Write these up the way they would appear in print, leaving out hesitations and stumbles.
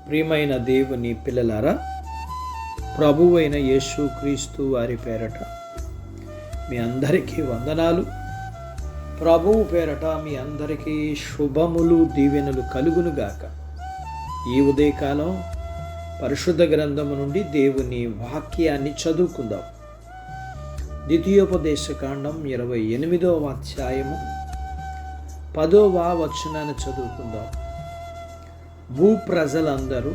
ప్రియమైన దేవుని పిల్లలారా, ప్రభువైన యేసుక్రీస్తు వారి పేరట మీ అందరికీ వందనాలు. ప్రభువు పేరట మీ అందరికీ శుభములు, దీవెనలు కలుగునుగాక. ఈ ఉదయకాలం పరిశుద్ధ గ్రంథము నుండి దేవుని వాక్యాన్ని చదువుకుందాం. ద్వితీయోపదేశకాండం 28వ అధ్యాయము 10వ వచనాన్ని చదువుకుందాం. భూప్రజలందరూ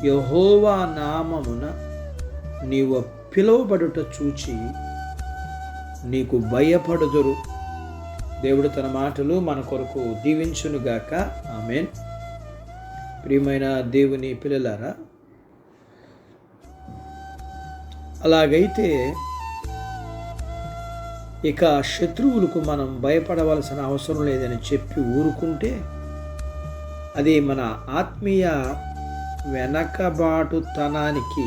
యెహోవా నామమున నీవు పిలువబడుట చూచి నీకు భయపడుదురు. దేవుడు తన మాటలు మన కొరకు దీవించునుగాక. ఆమేన్. ప్రియమైన దేవుని పిల్లలారా, అలాగైతే ఇక శత్రువులకు మనం భయపడవలసిన అవసరం లేదని చెప్పి ఊరుకుంటే అది మన ఆత్మీయ వెనకబాటుతనానికి,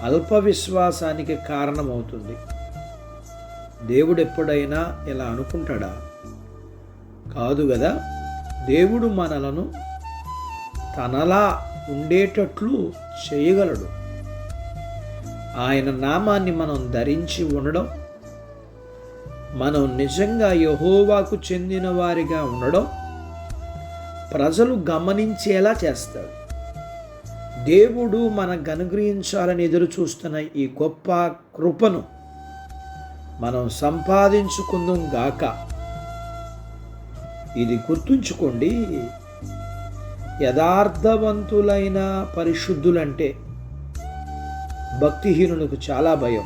అల్ప విశ్వాసానికి కారణమవుతుంది. దేవుడు ఎప్పుడైనా ఇలా అనుకుంటాడా? కాదు కదా. దేవుడు మనలను తనలా ఉండేటట్లు చేయగలడు. ఆయన నామాన్ని మనం ధరించి ఉండడం, మనం నిజంగా యెహోవాకు చెందిన వారిగా ఉండడం ప్రజలు గమనించేలా చేస్తాడు. దేవుడు మనకు అనుగ్రహించాలని ఎదురు చూస్తున్న ఈ గొప్ప కృపను మనం సంపాదించుకుందాం గాక. ఇది గుర్తుంచుకోండి, యథార్థవంతులైన పరిశుద్ధులంటే భక్తిహీనులకు చాలా భయం.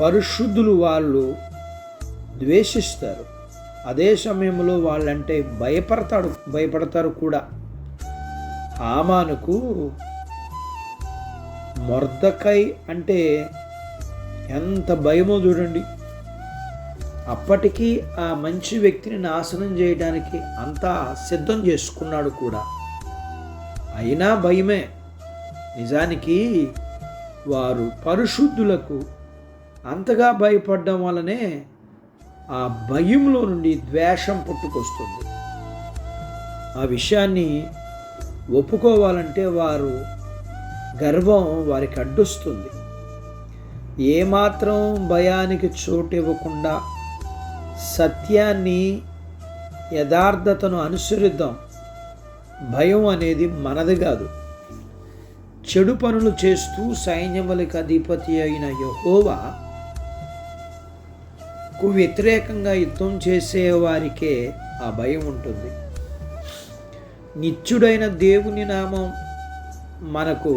పరిశుద్ధులు వాళ్ళు ద్వేషిస్తారు, అదే సమయంలో వాళ్ళంటే భయపడతారు కూడా. హామానుకు మొర్దెకై అంటే ఎంత భయమో చూడండి. అప్పటికీ ఆ మంచి వ్యక్తిని నాశనం చేయడానికి అంతా సిద్ధం చేసుకున్నాడు కూడా. అయినా భయమే. నిజానికి వారు పరిశుద్ధులకు అంతగా భయపడడం వల్లనే ఆ భయంలో నుండి ద్వేషం పుట్టుకొస్తుంది. ఆ విషయాన్ని ఒప్పుకోవాలంటే వారు గర్వం వారికి అడ్డొస్తుంది. ఏమాత్రం భయానికి చోటు ఇవ్వకుండా సత్యాన్ని, యథార్థతను అనుసరిద్దాం. భయం అనేది మనది కాదు. చెడు పనులు చేస్తూ సైన్యములకు అధిపతి అయిన యెహోవాకు వ్యతిరేకంగా యుద్ధం చేసేవారికే ఆ భయం ఉంటుంది. నిత్యుడైన దేవుని నామం మనకు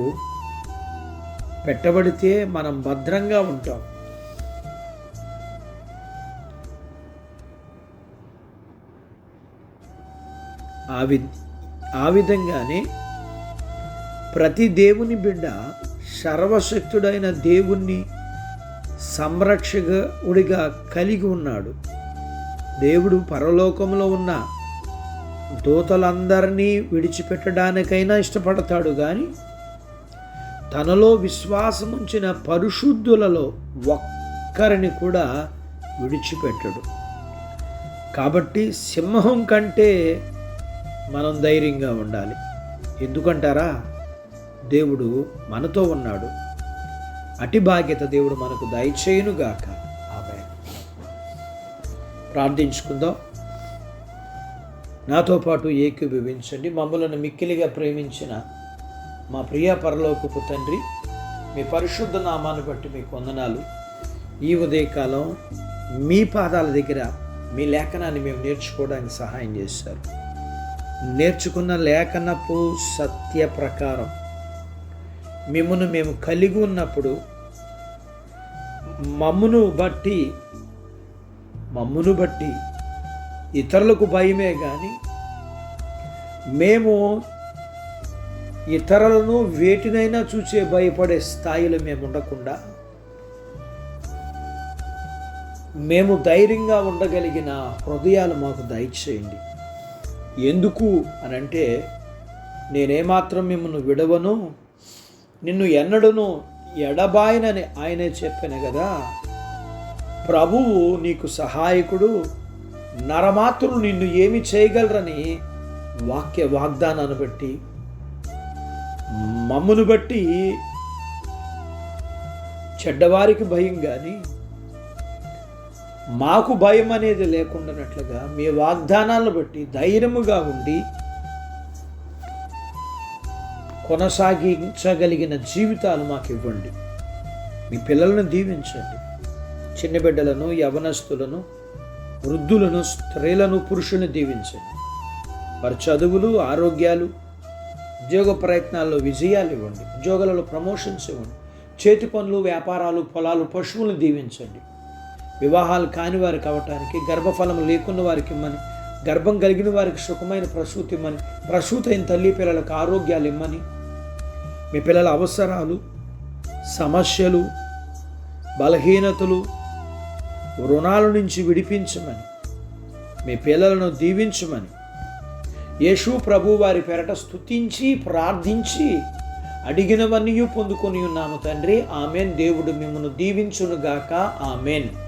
పెట్టబడితే మనం భద్రంగా ఉంటాం. ఆ విధంగానే ప్రతి దేవుని బిడ్డ సర్వశక్తుడైన దేవుణ్ణి సంరక్షకుడిగా కలిగి ఉన్నాడు. దేవుడు పరలోకంలో ఉన్న దూతలందరినీ విడిచిపెట్టడానికైనా ఇష్టపడతాడు, కానీ తనలో విశ్వాసం ఉంచిన పరిశుద్ధులలో ఒక్కరిని కూడా విడిచిపెట్టడు. కాబట్టి సింహం కంటే మనం ధైర్యంగా ఉండాలి. ఎందుకంటారా? దేవుడు మనతో ఉన్నాడు. అటి బాధ్యత దేవుడు మనకు దయచేయునుగాక. ఆమేన్. ప్రార్థించుకుందాం. నాతో పాటు ఏకీభవించండి. మమ్మలను మిక్కిలిగా ప్రేమించిన మా ప్రియ పరలోకపు తండ్రి, మీ పరిశుద్ధ నామాన్ని బట్టి మీకు వందనాలు. ఈ ఉదయకాలం మీ పాదాల దగ్గర మీ లేఖనాన్ని మేము నేర్చుకోవడానికి సహాయం చేశారు. నేర్చుకున్న లేఖనపు సత్య ప్రకారం మిమ్మల్ని మేము కలిగి ఉన్నప్పుడు మమ్మును బట్టి ఇతరులకు భయమే కానీ మేము ఇతరులను వేటినైనా చూసే భయపడే స్థాయిలో మేము ఉండకుండా మేము ధైర్యంగా ఉండగలిగిన హృదయాలు మాకు దయచేయండి. ఎందుకు అనంటే, నేనేమాత్రం మిమ్మల్ని విడవను, నిన్ను ఎన్నడూను ఎడబాయనని ఆయనే చెప్పాను కదా. ప్రభువు నీకు సహాయకుడు, నరమాత్రులు నిన్ను ఏమి చేయగలరని వాక్య వాగ్దానాన్ని బట్టి, మమ్మును బట్టి చెడ్డవారికి భయం కానీ మాకు భయం అనేది లేకుండానట్లుగా మీ వాగ్దానాలను బట్టి ధైర్యముగా ఉండి కొనసాగించగలిగిన జీవితాలు మాకు ఇవ్వండి. మీ పిల్లలను దీవించండి. చిన్న బిడ్డలను, యవనస్తులను, వృద్ధులను, స్త్రీలను, పురుషులను దీవించండి. వారి చదువులు, ఆరోగ్యాలు, ఉద్యోగ ప్రయత్నాల్లో విజయాలు ఇవ్వండి. ఉద్యోగాలలో ప్రమోషన్స్ ఇవ్వండి. చేతి పనులు, వ్యాపారాలు, పొలాలు, పశువులను దీవించండి. వివాహాలు కాని వారికి అవటానికి, గర్భఫలం లేకున్న వారికి ఇమ్మని, గర్భం కలిగిన వారికి సుఖమైన ప్రసూతి ఇమ్మని, ప్రసూతి అయిన తల్లి పిల్లలకు ఆరోగ్యాలు ఇమ్మని, మీ పిల్లల అవసరాలు, సమస్యలు, బలహీనతలు, రుణాల నుంచి విడిపించమని, మీ పిల్లలను దీవించమని యేసు ప్రభు వారి పేరట స్తుతించి ప్రార్థించి అడిగినవన్నీ పొందుకొని ఉన్నాము తండ్రి. ఆమెన్. దేవుడు మిమ్మల్ని దీవించునుగాక. ఆమెన్.